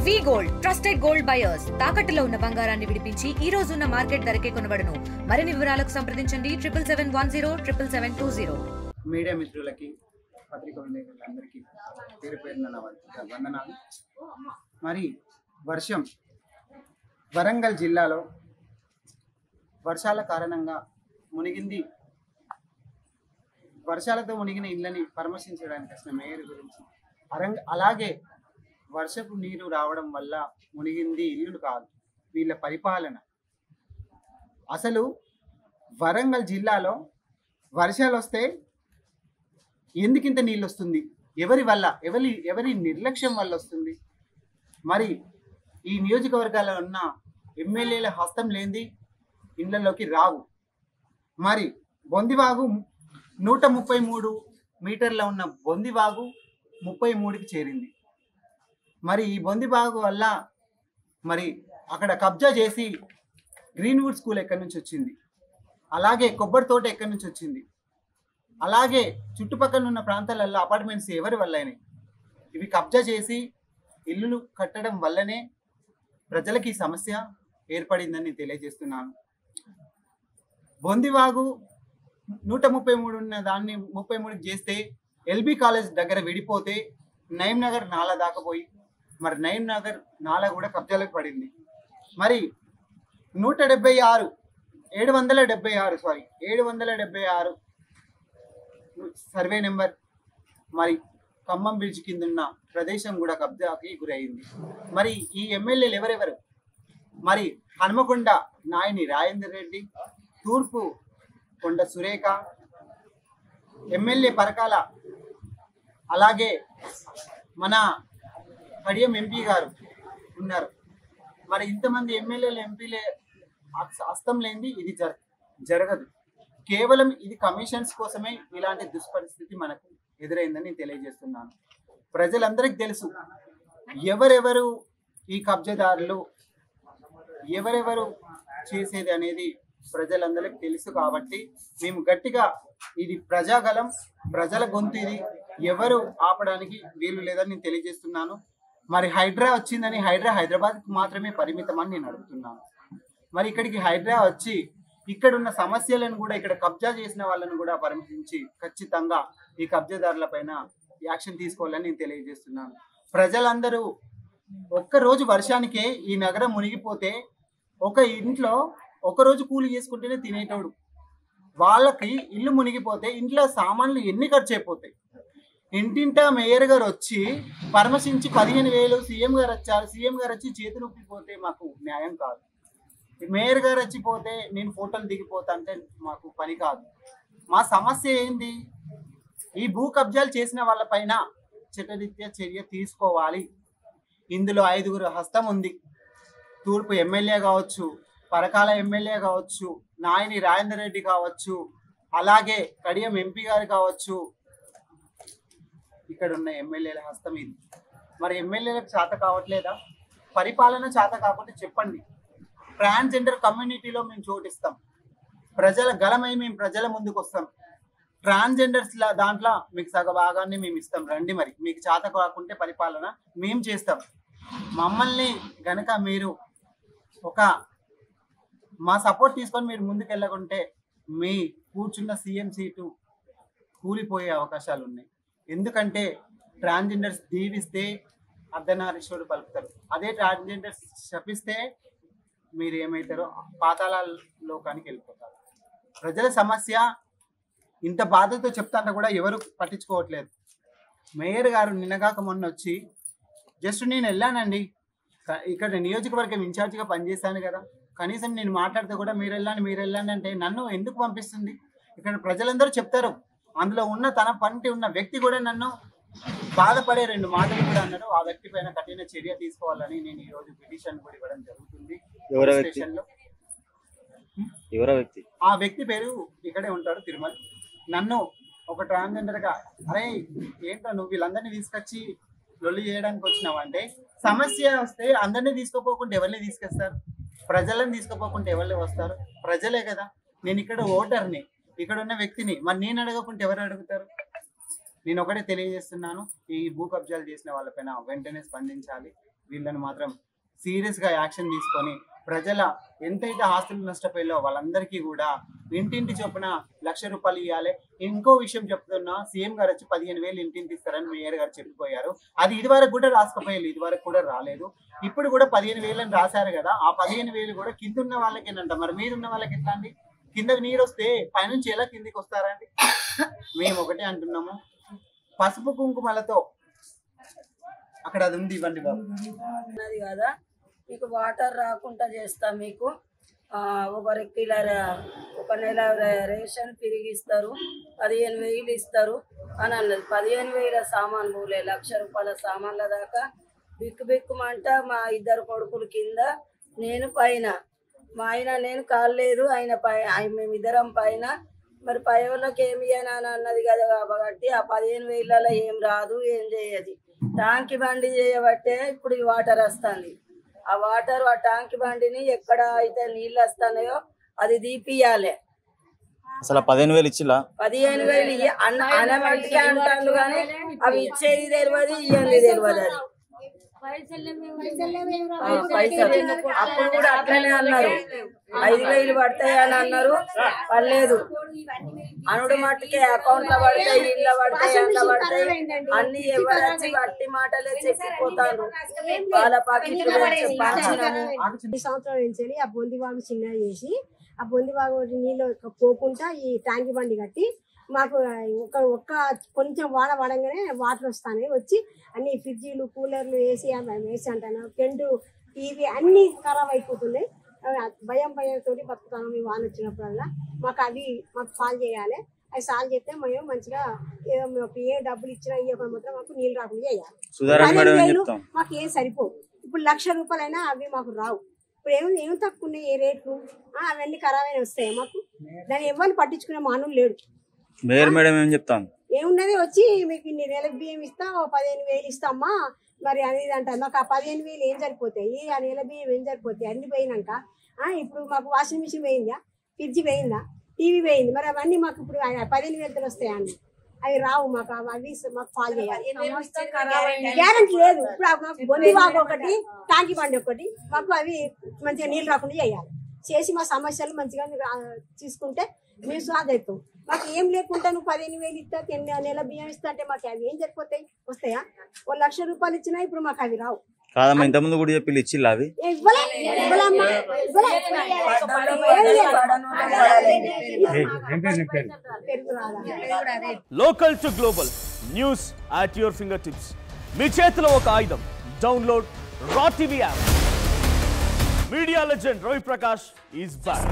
వి gold trusted gold buyers తాకట్టులో ఉన్న బంగారాన్ని విడిపించి ఈ రోజు ఉన్న మార్కెట్ ధరకే కొనబడును. మరిన్ని వివరాలకు సంప్రదించండి 77107720. మీడియా మిత్రులకి పత్రికా విలేకరులందరికీ పేరు పేరున వందనాలు. మరి వర్షం వరంగల్ జిల్లాలో వర్షాల కారణంగా మునిగింది. వర్షాలతో మునిగిన ఇళ్ళని పరామర్శించడానికి వచ్చిన మేయర్ గురించి అలాగే వర్షపు నీరు రావడం వల్ల మునిగింది ఇల్లులు కాదు, వీళ్ళ పరిపాలన. అసలు వరంగల్ జిల్లాలో వర్షాలు వస్తే ఎందుకింత నీళ్ళు వస్తుంది? ఎవరి వల్ల? ఎవరి నిర్లక్ష్యం వల్ల వస్తుంది? మరి ఈ నియోజకవర్గాల్లో ఉన్న ఎమ్మెల్యేల హస్తం లేనిది ఇళ్లలోకి రావు. మరి బొందివాగు 133 మీటర్ల ఉన్న బొందివాగు 33కి చేరింది. మరి ఈ బొందివాగు వల్ల మరి అక్కడ కబ్జా చేసి గ్రీన్వుడ్ స్కూల్ ఎక్కడి నుంచి వచ్చింది, అలాగే కొబ్బరి తోట ఎక్కడి నుంచి వచ్చింది, అలాగే చుట్టుపక్కల ఉన్న ప్రాంతాలలో అపార్ట్మెంట్స్ ఎవరి వల్ల అయినాయి? ఇవి కబ్జా చేసి ఇల్లులు కట్టడం వల్లనే ప్రజలకి ఈ సమస్య ఏర్పడిందని తెలియజేస్తున్నాను. బొందివాగు 133 ఉన్న దాన్ని 33కి చేస్తే ఎల్బీ కాలేజ్ దగ్గర విడిపోతే నయీం నగర్ నాలా దాకపోయి మరి నయీం నగర్ నాలా కూడా కబ్జాలకు పడింది. మరి 776 సర్వే నెంబర్ మరి ఖమ్మం బ్రిడ్జ్ కింద ఉన్న ప్రదేశం కూడా కబ్జాకి గురైంది. మరి ఈ ఎమ్మెల్యేలు ఎవరెవరు? మరి హనుమకొండ నాయని రాజేందర్ రెడ్డి, తూర్పు కొండ సురేఖ, ఎమ్మెల్యే పరకాల, అలాగే మన కడియం ఎంపీ గారు ఉన్నారు. మరి ఇంతమంది ఎమ్మెల్యేలు ఎంపీలే హస్తం లేనిది ఇది జరగదు. కేవలం ఇది కమిషన్స్ కోసమే ఇలాంటి దుష్పరిస్థితి మనకు ఎదురైందని తెలియజేస్తున్నాను. ప్రజలందరికీ తెలుసు ఎవరెవరు ఈ కబ్జాదారులు, ఎవరెవరు చేసేది అనేది ప్రజలందరికీ తెలుసు. కాబట్టి మేము గట్టిగా ఇది ప్రజాగలం, ప్రజల గొంతు, ఇది ఎవరు ఆపడానికి వీలు లేదని నేను తెలియజేస్తున్నాను. మరి హైడ్రా వచ్చిందని హైదరాబాద్కి మాత్రమే పరిమితం అని నేను అడుగుతున్నాను. మరి ఇక్కడికి హైడ్రా వచ్చి ఇక్కడున్న సమస్యలను కూడా, ఇక్కడ కబ్జా చేసిన వాళ్ళను కూడా పరామర్శించి ఖచ్చితంగా ఈ కబ్జాదారుల పైన యాక్షన్ తీసుకోవాలని నేను తెలియజేస్తున్నాను. ప్రజలందరూ ఒక్కరోజు వర్షానికే ఈ నగరం మునిగిపోతే ఒక ఇంట్లో ఒకరోజు కూలి చేసుకుంటేనే తినేటోడు వాళ్ళకి ఇల్లు మునిగిపోతే ఇంట్లో సామాన్లు ఎన్ని ఖర్చు అయిపోతాయి? ఇంటింటా మేయర్ గారు వచ్చి పరామర్శించి 15,000 సీఎం గారు వచ్చారు, సీఎం గారు వచ్చి చేతులు ఊపిపోతే మాకు న్యాయం కాదు. మేయర్ గారు వచ్చిపోతే నేను ఫోటోలు దిగిపోతా అంటే మాకు పని కాదు. మా సమస్య ఏంది? ఈ భూ కబ్జాలు చేసిన వాళ్ళపైన చట్టరీత్యా చర్య తీసుకోవాలి. ఇందులో 5గురు హస్తం ఉంది. తూర్పు ఎమ్మెల్యే కావచ్చు, పరకాల ఎమ్మెల్యే కావచ్చు, నాయని రాజేందర్ రెడ్డి కావచ్చు, అలాగే కడియం ఎంపీ గారు కావచ్చు, ఇక్కడ ఉన్న ఎమ్మెల్యేల హస్తం ఇది. మరి ఎమ్మెల్యేలకు చేత కావట్లేదా? పరిపాలన చేత కాకపోతే చెప్పండి. ట్రాన్స్జెండర్ కమ్యూనిటీలో మేము చోటిస్తాం, ప్రజల గలమై మేము ప్రజల ముందుకు వస్తాం. ట్రాన్స్జెండర్స్ దాంట్లో మీకు సగ భాగాన్ని మేము ఇస్తాం, రండి. మరి మీకు చేత కాకుంటే పరిపాలన మేము చేస్తాం. మమ్మల్ని గనక మీరు మా సపోర్ట్ తీసుకొని మీరు ముందుకు వెళ్ళకుంటే మీ కూర్చున్న సీఎం సీటు కూలిపోయే అవకాశాలు ఉన్నాయి. ఎందుకంటే ట్రాన్స్జెండర్స్ దీవిస్తే అర్ధనారీశ్వరుడు పలుకుతారు, అదే ట్రాన్స్జెండర్స్ శపిస్తే మీరు ఏమవుతారో పాతాళ లోకానికి వెళ్ళిపోతారు. ప్రజల సమస్య ఇంత బాధతో చెప్తాంటే కూడా ఎవరు పట్టించుకోవట్లేదు. మేయర్ గారు నిన్నగాక మొన్న వచ్చి జస్ట్ నేను వెళ్ళానండి, ఇక్కడ నియోజకవర్గం ఇన్ఛార్జిగా పనిచేశాను కదా, కనీసం నేను మాట్లాడితే కూడా మీరు వెళ్ళండి అంటే నన్ను ఎందుకు పంపిస్తుంది? ఇక్కడ ప్రజలందరూ చెప్తారు. అందులో ఉన్న తన పంటి ఉన్న వ్యక్తి కూడా నన్ను బాధపడే 2 మాటలు కూడా అన్నారు. ఆ వ్యక్తి పైన కఠిన చర్య తీసుకోవాలని నేను ఈ రోజు పిటిషన్ కూడా ఇవ్వడం జరుగుతుంది స్టేషన్ లో. ఆ వ్యక్తి పేరు ఇక్కడే ఉంటాడు, తిరుమల. నన్ను ఒక ట్రాన్స్జెండర్ గా, అరే ఏంటో నువ్వు వీళ్ళందరినీ తీసుకొచ్చి లొల్లి చేయడానికి వచ్చినావు అంటే, సమస్య వస్తే అందరినీ తీసుకోపోకుంటే ఎవరిని తీసుకొస్తారు? ప్రజలను తీసుకుపోకుంటే ఎవరు వస్తారు? ప్రజలే కదా. నేను ఇక్కడ ఓటర్ని, ఇక్కడ ఉన్న వ్యక్తిని, మరి నేను అడగకుంటే ఎవరు అడుగుతారు? నేను ఒకటే తెలియజేస్తున్నాను, ఈ భూ కబ్జాలు చేసిన వాళ్ళపైన వెంటనే స్పందించాలి. వీళ్ళని మాత్రం సీరియస్గా యాక్షన్ తీసుకొని ప్రజల ఎంతైతే ఆస్తులు నష్టపోయాలో వాళ్ళందరికీ కూడా ఇంటింటి చొప్పున 1,00,000 రూపాయలు ఇవ్వాలి. ఇంకో విషయం చెప్తున్నా, సీఎం గారు వచ్చి 15,000 ఇంటింటి ఇస్తారని మేయర్ గారు చెప్పిపోయారు. అది ఇదివరకు కూడా రాసుకుపోయారు, ఇదివరకు కూడా రాలేదు. ఇప్పుడు కూడా 15,000 అని రాశారు కదా, ఆ 15,000 కూడా కింద ఉన్న వాళ్ళకేనంట. మరి మీద ఉన్న వాళ్ళకి ఎట్లా అండి? కిందకి నీరు వస్తే పైనుంచి ఎలా కిందికి వస్తారండి? మేము ఒకటే అంటున్నాము, పసుపు కుంకుమలతో అక్కడ అది ఉంది, ఇవ్వండి బాబు. అది కదా మీకు వాటర్ రాకుండా చేస్తా, మీకు ఒకరికి ఒక నెల రేషన్ తిరిగిస్తారు, 15,000 ఇస్తారు అని అన్నది. 15,000 సామాన్ పోలే, 1,00,000 రూపాయల సామాన్ల దాకా బిక్కుమంట. మా 2 కొడుకుల కింద, నేను పైన, మా ఆయన నేను కాలేదు, ఆయన మేమిద్దరం పైన. మరి పై వాళ్ళకి ఏమి అని అన్నది కదా, కాబట్టి ఆ 15,000 ఏం రాదు, ఏం చేయదు. టాంకి బండి చేయబట్టే ఇప్పుడు ఈ వాటర్ వస్తుంది. ఆ వాటర్ ఆ టాంకి బండిని ఎక్కడ అయితే నీళ్ళు వస్తున్నాయో అది దీపియాలి. అసలు 15,000 ఇచ్చిలా? 15,000 అనబట్టిగా అంటారు కానీ అవి ఇచ్చేది తెలియదు, ఇయ్యేది తెలియదు. అది పైసలు అప్పుడు కూడా అట్లనే అన్నారు, 5,000 పడతాయి అని అన్నారు, పర్లేదు అనుడు మట్టుకే అకౌంట్ లో పడతాయి, ఇళ్ళ పడతాయి, అంత పడతాయి అన్ని ఎవరు వచ్చి వట్టి మాటలే చెప్పిపోతారు. వాళ్ళ పాకెట్ సంవత్సరం నుంచి ఆ బొందిబాగు చిన్నగా చేసి ఆ బొందిబాగు నీళ్ళు పోకుండా ఈ ట్యాంకి బండి కట్టి మాకు ఒక్క కొంచెం వాన పడంగానే వాటర్ వస్తాయి. వచ్చి అన్ని ఫ్రిడ్జీలు కూలర్లు వేసి అంటాను, టెంటు టీవీ అన్ని ఖరాబ్ అయిపోతున్నాయి. భయంతో బతుకుతాను. మేము వాన వచ్చినప్పుడల్లా మాకు సాల్వ్ చేయాలి. అవి సాల్వ్ చేస్తే మేము మంచిగా ఏ డబ్బులు ఇచ్చినా ఇవ్వకుండా మాత్రం మాకు నీళ్ళు రాకుండా చేయాలి. మాకు ఏం సరిపోవు. ఇప్పుడు 1,00,000 రూపాయలైనా అవి మాకు రావు. ఇప్పుడు ఏమి తక్కువ ఉన్నాయి ఏ రేట్లు, అవన్నీ ఖరాబ్ అయినా వస్తాయి మాకు. దాన్ని ఎవరిని పట్టించుకునే మానవులు లేడు. మేడం ఏం చెప్తాను, ఏమున్నది వచ్చి మీకు ఇన్ని నెలకు బియ్యం ఇస్తా, 15,000 ఇస్తామ్మా మరి అనేది అంటారు. మాకు ఆ 15,000 ఏం సరిపోతాయి, ఆ నెల బియ్యం ఏం సరిపోతాయి? అన్ని పోయినాక ఇప్పుడు మాకు వాషింగ్ మిషన్ పోయిందా, ఫ్రిడ్జ్ పోయిందా, టీవీ పోయింది, మరి అవన్నీ మాకు ఇప్పుడు 15,000 వస్తాయా అండి? అవి రావు మాకు. అవి మాకు ఫాల్ చేయాలి, గ్యారంటీ లేదు. ఇప్పుడు మాకు బొందిబాగు ఒకటి, టాంకి బండి ఒకటి, మాకు అవి మంచిగా నీళ్ళు రాకుండా చేయాలి. చేసి మా సమస్యలు మంచిగా తీసుకుంటే మేము సాల్వ్ అవుతాం. మాకు ఏం లేకుండా నువ్వు 15,000 ఇస్తా, నెల బియ్యం ఇస్తా అంటే మాకు అవి ఏం సరిపోతాయి? వస్తాయా? 1,00,000 రూపాయలు ఇచ్చినా ఇప్పుడు మాకు అవి రావు. కాదమ్మా, ఇంతకుముందు కూడా చెప్పి ఇచ్చిల్లా అవి? Local to global news at your fingertips. మీ చేతిలో ఒక ఆయుధం. Download RTV app. Media legend Ravi Prakash is back.